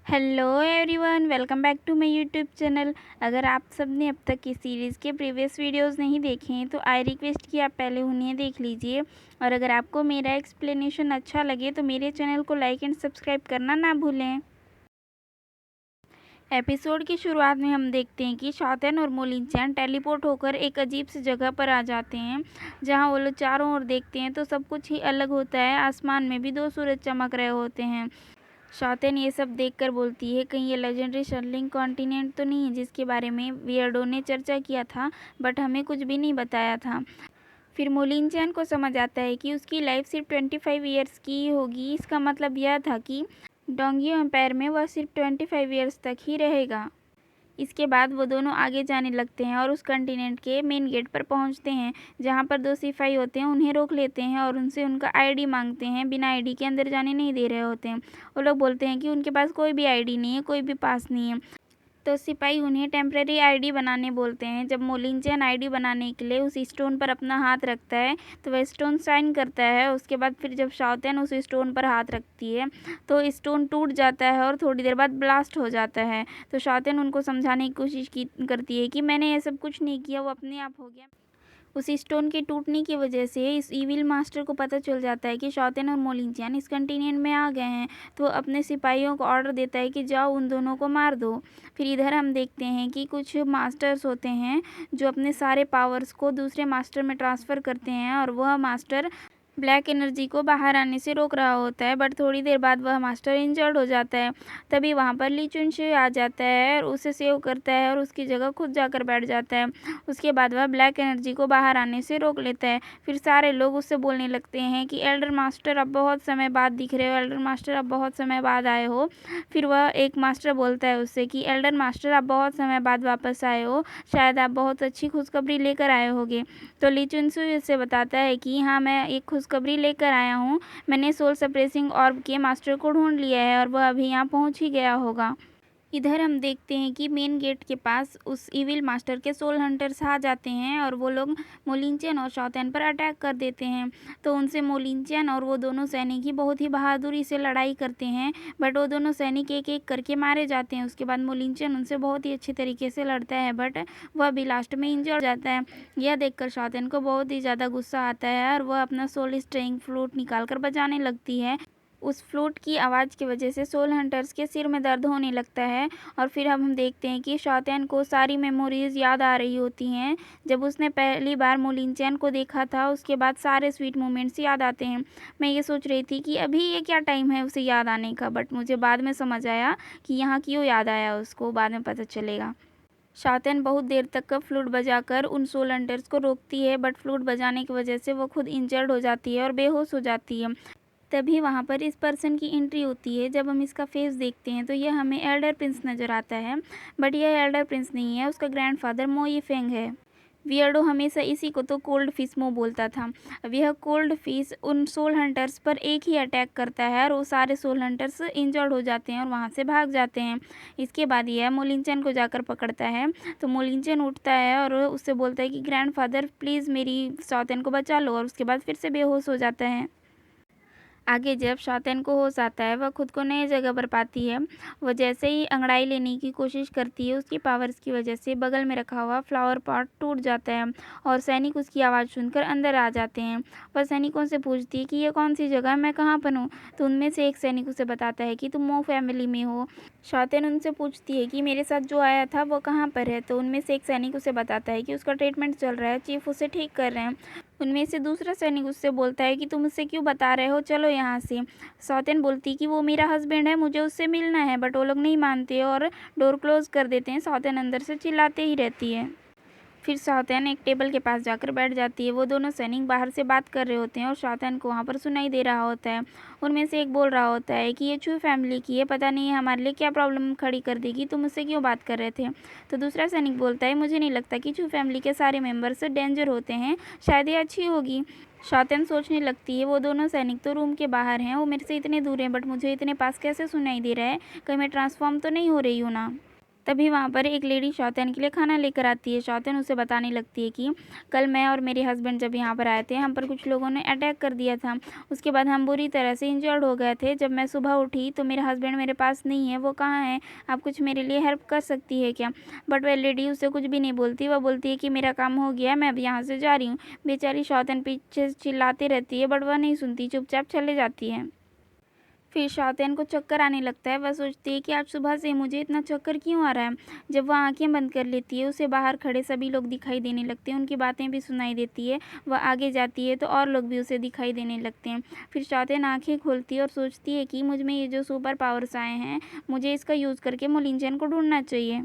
Hello everyone, welcome back to my YouTube channel. अगर आप सब ने अब तक इस सीरीज़ के प्रीवियस वीडियोस नहीं देखे हैं तो आई रिक्वेस्ट कि आप पहले उन्हें देख लीजिए। और अगर आपको मेरा एक्सप्लेनेशन अच्छा लगे तो मेरे चैनल को लाइक एंड सब्सक्राइब करना ना भूलें। एपिसोड की शुरुआत में हम देखते हैं कि शॉटन और मोलिन-चैन टेलीपोर्ट होकर एक अजीब सी जगह पर आ जाते हैं, जहां वो लोग चारों ओर देखते हैं तो सब कुछ ही अलग होता है। आसमान में भी दो सूरज चमक रहे होते हैं। शॉटन ये सब देखकर बोलती है, कहीं ये लेजेंडरी शर्लिंग कॉन्टिनेंट तो नहीं है जिसके बारे में वियर्डो ने चर्चा किया था, बट हमें कुछ भी नहीं बताया था। फिर मोलिन-चैन को समझ आता है कि उसकी लाइफ सिर्फ 25 ईयर्स की होगी। इसका मतलब यह था कि डोंगियो एम्पायर में वह सिर्फ 25 ईयर्स तक ही रहेगा। इसके बाद वो दोनों आगे जाने लगते हैं और उस कॉन्टिनेंट के मेन गेट पर पहुंचते हैं, जहां पर दो सिपाही होते हैं। उन्हें रोक लेते हैं और उनसे उनका आईडी मांगते हैं। बिना आईडी के अंदर जाने नहीं दे रहे होते हैं। वो लोग बोलते हैं कि उनके पास कोई भी आईडी नहीं है, कोई भी पास नहीं है। तो सिपाही उन्हें टेम्परेरी आईडी बनाने बोलते हैं। जब मोलिन-चैन आईडी बनाने के लिए उस स्टोन पर अपना हाथ रखता है तो वह स्टोन साइन करता है। उसके बाद फिर जब शॉटन उस स्टोन पर हाथ रखती है तो स्टोन टूट जाता है और थोड़ी देर बाद ब्लास्ट हो जाता है। तो शॉटन उनको समझाने की कोशिश करती है कि मैंने ये सब कुछ नहीं किया, वो अपने आप हो गया। उस स्टोन के टूटने की वजह से इस इविल मास्टर को पता चल जाता है कि शॉटन और मोलिन-चैन इस कंटिनेंट में आ गए हैं। तो वो अपने सिपाहियों को ऑर्डर देता है कि जाओ उन दोनों को मार दो। फिर इधर हम देखते हैं कि कुछ मास्टर्स होते हैं जो अपने सारे पावर्स को दूसरे मास्टर में ट्रांसफ़र करते हैं, और वह मास्टर ब्लैक एनर्जी को बाहर आने से रोक रहा होता है। बट थोड़ी देर बाद वह मास्टर इंजर्ड हो जाता है। तभी वहाँ पर ली चुनशे आ जाता है और उसे सेव करता है और उसकी जगह खुद जाकर बैठ जाता है। उसके बाद वह ब्लैक एनर्जी को बाहर आने से रोक लेता है। फिर सारे लोग उससे बोलने लगते हैं कि एल्डर मास्टर अब बहुत समय बाद दिख रहे हो, एल्डर मास्टर अब बहुत समय बाद आए हो। फिर वह एक मास्टर बोलता है उससे कि एल्डर मास्टर आप बहुत समय बाद वापस आए हो, शायद आप बहुत अच्छी खुशखबरी लेकर आए होगे। तो ली चुनशे उसे बताता है कि हाँ, मैं एक खुशखबरी लेकर आया हूँ। मैंने सोल सप्रेसिंग ऑर्ब के मास्टर को ढूंढ लिया है और वह अभी यहाँ पहुँच ही गया होगा। इधर हम देखते हैं कि मेन गेट के पास उस इविल मास्टर के सोल हंटर्स आ जाते हैं और वो लोग मोलिन-चैन और शॉटन पर अटैक कर देते हैं। तो उनसे मोलिन-चैन और वो दोनों सैनिक ही बहुत ही बहादुरी से लड़ाई करते हैं, बट वो दोनों सैनिक एक एक करके मारे जाते हैं। उसके बाद मोलिन-चैन उनसे बहुत ही अच्छी तरीके से लड़ता है, बट वह भी लास्ट में इंजर हो जाता है। यह देखकर शॉटन को बहुत ही ज़्यादा गुस्सा आता है और वह अपना सोल स्ट्रिंग फ्लूट निकाल कर बजाने लगती है। उस फ्लूट की आवाज़ की वजह से सोल हंटर्स के सिर में दर्द होने लगता है। और फिर हम देखते हैं कि शॉटन को सारी मेमोरीज़ याद आ रही होती हैं, जब उसने पहली बार मोलिन-चैन को देखा था। उसके बाद सारे स्वीट मोमेंट्स याद आते हैं। मैं ये सोच रही थी कि अभी ये क्या टाइम है उसे याद आने का, बट मुझे बाद में समझ आया कि यहाँ क्यों याद आया उसको, बाद में पता चलेगा। शॉटन बहुत देर तक फ्लूट बजाकर उन सोल हंटर्स को रोकती है, बट फ्लूट बजाने की वजह से वो खुद इंजर्ड हो जाती है और बेहोश हो जाती है। तभी वहाँ पर इस पर्सन की एंट्री होती है। जब हम इसका फेस देखते हैं तो यह हमें एल्डर प्रिंस नज़र आता है, बट यह एल्डर प्रिंस नहीं है, उसका ग्रैंडफादर मो यीफेंग है। वियर्डो हमेशा इसी को तो कोल्ड फिश मो बोलता था। अब यह कोल्ड फिश उन सोल हंटर्स पर एक ही अटैक करता है और वो सारे सोल हंटर्स इंजर्ड हो जाते हैं और वहाँ से भाग जाते हैं। इसके बाद यह मोलिन-चैन को जाकर पकड़ता है। तो मोलिन-चैन उठता है और उससे बोलता है कि ग्रैंडफादर प्लीज़ मेरी शॉटन को बचा लो, और उसके बाद फिर से बेहोश हो जाता है। आगे जब शॉटन को होश आता है, वह खुद को नई जगह पर पाती है। वह जैसे ही अंगड़ाई लेने की कोशिश करती है, उसकी पावर्स की वजह से बगल में रखा हुआ फ्लावर पॉट टूट जाता है और सैनिक उसकी आवाज़ सुनकर अंदर आ जाते हैं। वह सैनिकों से पूछती है कि ये कौन सी जगह है, मैं कहाँ पर हूँ। तो उनमें से एक सैनिक उसे बताता है कि तुम मो फैमिली में हो। शॉटन उनसे पूछती है कि मेरे साथ जो आया था वो कहाँ पर है। तो उनमें से एक सैनिक उसे बताता है कि उसका ट्रीटमेंट चल रहा है, चीफ उसे ठीक कर रहे हैं। उनमें से दूसरा सैनिक उससे बोलता है कि तुम उससे क्यों बता रहे हो, चलो यहाँ से। शॉटन बोलती कि वो मेरा हस्बैंड है, मुझे उससे मिलना है, बट वो लोग नहीं मानते और डोर क्लोज कर देते हैं। शॉटन अंदर से चिल्लाते ही रहती है। फिर शॉटन एक टेबल के पास जाकर बैठ जाती है। वो दोनों सैनिक बाहर से बात कर रहे होते हैं और शॉटन को वहाँ पर सुनाई दे रहा होता है। उनमें से एक बोल रहा होता है कि ये छू फैमिली की है, पता नहीं हमारे लिए क्या प्रॉब्लम खड़ी कर देगी, तुम उससे क्यों बात कर रहे थे। तो दूसरा सैनिक बोलता है मुझे नहीं लगता कि छू फैमिली के सारे मेम्बर्स डेंजर होते हैं, शायद ये अच्छी होगी। शॉटन सोचने लगती है वो दोनों सैनिक तो रूम के बाहर हैं, वो मेरे से इतने दूर हैं, बट मुझे इतने पास कैसे सुनाई दे रहा है, कहीं मैं ट्रांसफॉर्म तो नहीं हो रही हूँ ना। तभी वहाँ पर एक लेडी शौतेन के लिए खाना लेकर आती है। शौतेन उसे बताने लगती है कि कल मैं और मेरे हस्बैंड जब यहाँ पर आए थे, हम पर कुछ लोगों ने अटैक कर दिया था। उसके बाद हम बुरी तरह से इंजर्ड हो गए थे। जब मैं सुबह उठी तो मेरा हस्बैंड मेरे पास नहीं है, वो कहाँ है? आप कुछ मेरे लिए हेल्प कर सकती है क्या? बट वह लेडी उससे कुछ भी नहीं बोलती। वह बोलती है कि मेरा काम हो गया, मैं अब यहाँ से जा रही हूँ। बेचारी शौतेन पीछे चिल्लाती रहती है, बट वह नहीं सुनती, चुपचाप चले जाती है। फिर शौतेन को चक्कर आने लगता है। वह सोचती है कि आज सुबह से मुझे इतना चक्कर क्यों आ रहा है। जब वह आंखें बंद कर लेती है, उसे बाहर खड़े सभी लोग दिखाई देने लगते हैं, उनकी बातें भी सुनाई देती है। वह आगे जाती है तो और लोग भी उसे दिखाई देने लगते हैं। फिर शौतेन आंखें खोलती है और सोचती है कि मुझ में ये जो सुपर पावर्स आए हैं, मुझे इसका यूज़ करके मोलिंचन को ढूंढना चाहिए।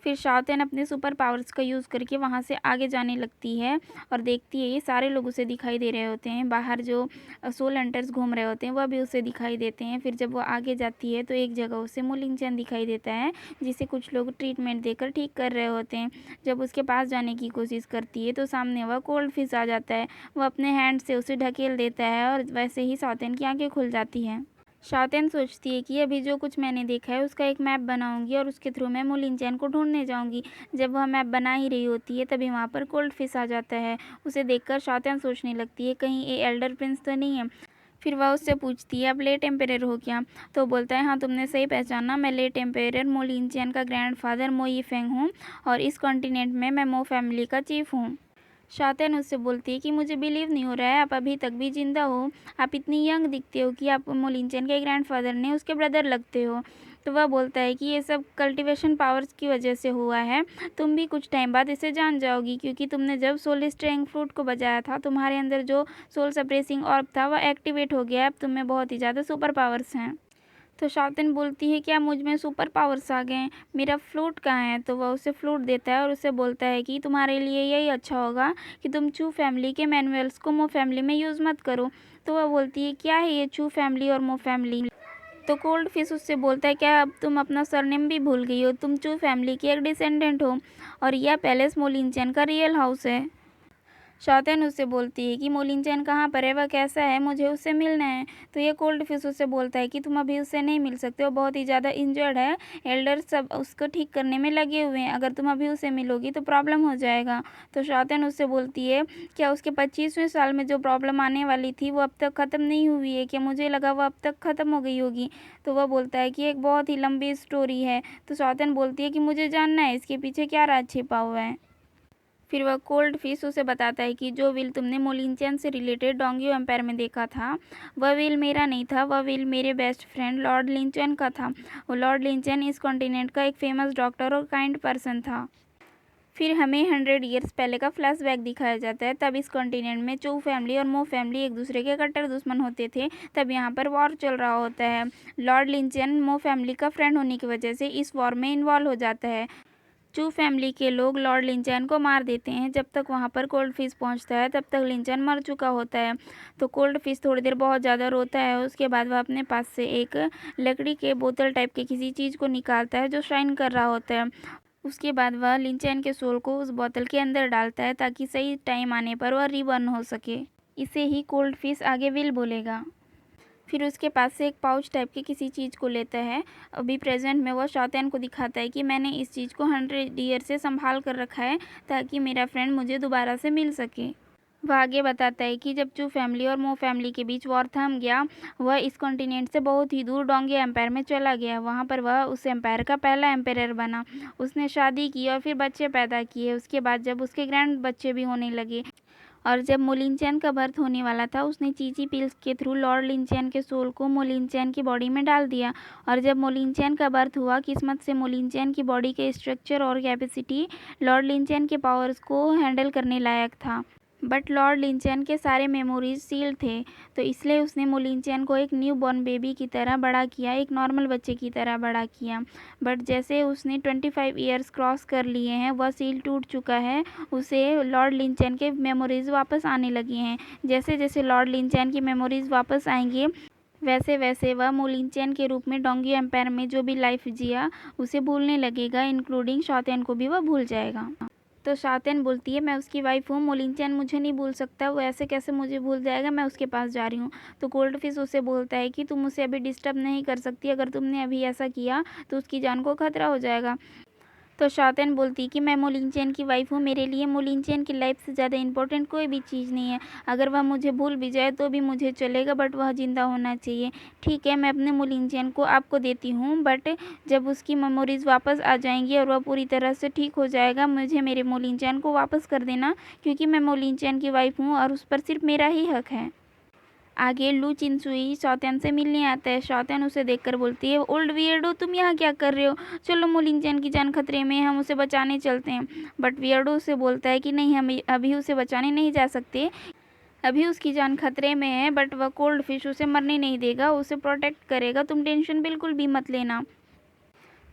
फिर शौतेन अपने सुपर पावर्स का यूज़ करके वहाँ से आगे जाने लगती है और देखती है ये सारे लोग उसे दिखाई दे रहे होते हैं। बाहर जो सोल हंटर्स घूम रहे होते हैं वह भी उसे दिखाई देते हैं। फिर जब वो आगे जाती है तो एक जगह उसे मोलिंचन दिखाई देता है, जिसे कुछ लोग ट्रीटमेंट देकर ठीक कर रहे होते हैं। जब उसके पास जाने की कोशिश करती है तो सामने वह कोल्ड फिश आ जाता है। वह अपने हैंड से उसे ढकेल देता है और वैसे ही शौतेन की आंखें खुल जाती हैं। शौतेन सोचती है कि अभी जो कुछ मैंने देखा है उसका एक मैप बनाऊंगी और उसके थ्रू मैं मोलिंचन को ढूंढने जाऊंगी। जब वह मैप बना ही रही होती है तभी वहाँ पर कोल्ड फिश आ जाता है। उसे देखकर शौतेन सोचने लगती है कहीं ये एल्डर प्रिंस तो नहीं है। फिर वह उससे पूछती है आप लेट एम्पेरर हो क्या? तो बोलता है हाँ तुमने सही पहचाना, मैं लेट एम्पेरर मोलिंचन का ग्रैंडफादर मो यीफेंग हूँ और इस कॉन्टिनेंट में मैं मो फैमिली का चीफ हूँ। शौतेन उससे बोलती है कि मुझे बिलीव नहीं हो रहा है, आप अभी तक भी जिंदा हो। आप इतनी यंग दिखते हो कि आप मोलिंचन के ग्रैंडफादर ने उसके ब्रदर लगते हो। तो वह बोलता है कि ये सब कल्टीवेशन पावर्स की वजह से हुआ है। तुम भी कुछ टाइम बाद इसे जान जाओगी, क्योंकि तुमने जब सोल स्ट्रेंग फ्रूट को बजाया था तुम्हारे अंदर जो सोल सप्रेसिंग ऑर्ब था वह एक्टिवेट हो गया है। अब तुम में बहुत ही ज़्यादा सुपर पावर्स हैं। तो शौतेन बोलती है क्या मुझ में सुपर पावर्स आ गए हैं? मेरा फ्लूट कहाँ है? तो वह उसे फ्लूट देता है और उसे बोलता है कि तुम्हारे लिए यही अच्छा होगा कि तुम चू फैमिली के मैनुअल्स को मो फैमिली में यूज़ मत करो। तो वह बोलती है क्या है ये चू फैमिली और मो फैमिली? तो कोल्ड फिश उससे बोलता है क्या अब तुम अपना सरनेम भी भूल गई हो? तुम चू फैमिली की एक डिसेंडेंट हो और यह पैलेस मोलिंचन का रियल हाउस है। शौतेन उससे बोलती है कि मोलिंचन कहाँ पर है, वह कैसा है, मुझे उससे मिलना है। तो ये कोल्ड फिश उससे बोलता है कि तुम अभी उससे नहीं मिल सकते हो, बहुत ही ज़्यादा इंजर्ड है। एल्डर्स सब उसको ठीक करने में लगे हुए हैं, अगर तुम अभी उसे मिलोगी तो प्रॉब्लम हो जाएगा। तो शौतेन उससे बोलती है क्या उसके 25वें साल में जो प्रॉब्लम आने वाली थी वो अब तक ख़त्म नहीं हुई है? क्या मुझे लगा वो अब तक ख़त्म हो गई होगी। तो वह बोलता है कि एक बहुत ही लंबी स्टोरी है। तो शौतेन बोलती है कि मुझे जानना है इसके पीछे क्या राज छिपा हुआ है। फिर वह कोल्ड फिश उसे बताता है कि जो विल तुमने मोलिंचन से रिलेटेड डोंगियो एम्पायर में देखा था वह विल मेरा नहीं था, वह विल मेरे बेस्ट फ्रेंड लॉर्ड लिंचन का था। वो लॉर्ड लिंचन इस कॉन्टिनेंट का एक फेमस डॉक्टर और काइंड पर्सन था। फिर हमें 100 ईयर्स पहले का फ्लैशबैक दिखाया जाता है। तब इस कॉन्टिनेंट में चू फैमिली और मो फैमिली एक दूसरे के कट्टर दुश्मन होते थे। तब यहाँ पर वॉर चल रहा होता है। लॉर्ड लिंचन मो फैमिली का फ्रेंड होने की वजह से इस वॉर में इन्वॉल्व हो जाता है। चू फैमिली के लोग लॉर्ड लिंचन को मार देते हैं। जब तक वहाँ पर कोल्ड फिश पहुँचता है तब तक लिंचन मर चुका होता है। तो कोल्ड फिश थोड़ी देर बहुत ज़्यादा रोता है। उसके बाद वह अपने पास से एक लकड़ी के बोतल टाइप के किसी चीज़ को निकालता है जो शाइन कर रहा होता है। उसके बाद वह लिंचन के सोल को उस बोतल के अंदर डालता है ताकि सही टाइम आने पर वह रिबर्न हो सके। इसे ही कोल्ड फिश आगे विल बोलेगा। फिर उसके पास से एक पाउच टाइप की किसी चीज़ को लेता है। अभी प्रेजेंट में वो शौतेन को दिखाता है कि मैंने इस चीज़ को 100 ईयर से संभाल कर रखा है ताकि मेरा फ्रेंड मुझे दोबारा से मिल सके। वह आगे बताता है कि जब चू फैमिली और मो फैमिली के बीच वॉर थम गया, वह इस कॉन्टिनेंट से बहुत ही दूर डोंगियो एम्पायर में चला गया। वहाँ पर वह उस एम्पायर का पहला एम्पायर बना। उसने शादी की और फिर बच्चे पैदा किए। उसके बाद जब उसके ग्रैंड बच्चे भी होने लगे और जब मोलिंचन का बर्थ होने वाला था, उसने चीची पिल्स के थ्रू लॉर्ड लिंचन के सोल को मोलिंचन की बॉडी में डाल दिया। और जब मोलिंचन का बर्थ हुआ, किस्मत से मोलिंचन की बॉडी के स्ट्रक्चर और कैपेसिटी लॉर्ड लिंचन के पावर्स को हैंडल करने लायक था। बट लॉर्ड लिंचन के सारे मेमोरीज सील्ड थे, तो इसलिए उसने मोलिंचन को एक न्यू बॉर्न बेबी की तरह बड़ा किया, एक नॉर्मल बच्चे की तरह बड़ा किया। बट जैसे उसने 25 ईयर्स क्रॉस कर लिए हैं, वह सील टूट चुका है, उसे लॉर्ड लिंचन के मेमोरीज वापस आने लगी हैं। जैसे जैसे लॉर्ड लिंचन की मेमोरीज वापस आएंगे वैसे वैसे वह मोलिंचन के रूप में डोंगियो एम्पायर में जो भी लाइफ जिया उसे भूलने लगेगा, इंक्लूडिंग शौतेन को भी वह भूल जाएगा। तो शातेन बोलती है मैं उसकी वाइफ हूँ, मोलिनचैन मुझे नहीं भूल सकता, वो ऐसे कैसे मुझे भूल जाएगा, मैं उसके पास जा रही हूँ। तो गोल्डफिश उसे बोलता है कि तुम उसे अभी डिस्टर्ब नहीं कर सकती, अगर तुमने अभी ऐसा किया तो उसकी जान को खतरा हो जाएगा। तो शातेन बोलती कि मैं मोलिनचैन की वाइफ हूँ, मेरे लिए मोलिनचैन की लाइफ से ज़्यादा इंपॉर्टेंट कोई भी चीज़ नहीं है। अगर वह मुझे भूल भी जाए तो भी मुझे चलेगा, बट वह ज़िंदा होना चाहिए। ठीक है, मैं अपने मोलिनचैन को आपको देती हूँ, बट जब उसकी मेमोरीज़ वापस आ जाएंगी और वह पूरी तरह से ठीक हो जाएगा, मुझे मेरे मोलिनचैन को वापस कर देना, क्योंकि मैं मोलिनचैन की वाइफ हूँ और उस पर सिर्फ मेरा ही हक है। आगे लू चिनसुई शौतेन से मिलने आता है। शौतेन उसे देखकर बोलती है ओल्ड वियर्डो, तुम यहाँ क्या कर रहे हो? चलो, मोलिनचैन की जान खतरे में है, हम उसे बचाने चलते हैं। बट वियर्डो उसे बोलता है कि नहीं, हम अभी उसे बचाने नहीं जा सकते, अभी उसकी जान खतरे में है, बट वह कोल्ड फिश उसे मरने नहीं देगा, उसे प्रोटेक्ट करेगा, तुम टेंशन बिल्कुल भी मत लेना।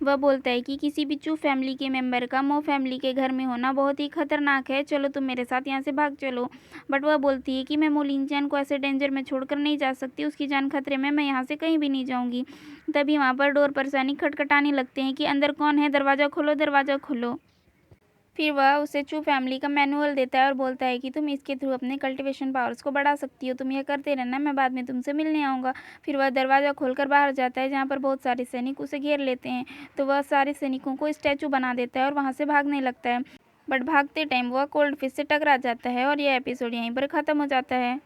वह बोलता है कि किसी भी चू फैमिली के मेंबर का मो फैमिली के घर में होना बहुत ही खतरनाक है, चलो तुम मेरे साथ यहाँ से भाग चलो। बट वह बोलती है कि मैं मोलिनचैन को ऐसे डेंजर में छोड़कर नहीं जा सकती, उसकी जान खतरे में, मैं यहाँ से कहीं भी नहीं जाऊँगी। तभी वहाँ पर डोर पर सैनिक खटखटाने लगते हैं कि अंदर कौन है, दरवाज़ा खोलो, दरवाज़ा खोलो। फिर वह उसे चू फैमिली का मैनुअल देता है और बोलता है कि तुम इसके थ्रू अपने कल्टीवेशन पावर्स को बढ़ा सकती हो, तुम यह करते रहना, मैं बाद में तुमसे मिलने आऊँगा। फिर वह दरवाज़ा खोलकर बाहर जाता है, जहाँ पर बहुत सारे सैनिक उसे घेर लेते हैं। तो वह सारे सैनिकों को स्टैचू बना देता है और वहाँ से भागने लगता है। बट भागते टाइम वह कोल्ड फिश से टकरा जाता है और यह एपिसोड यहीं पर ख़त्म हो जाता है।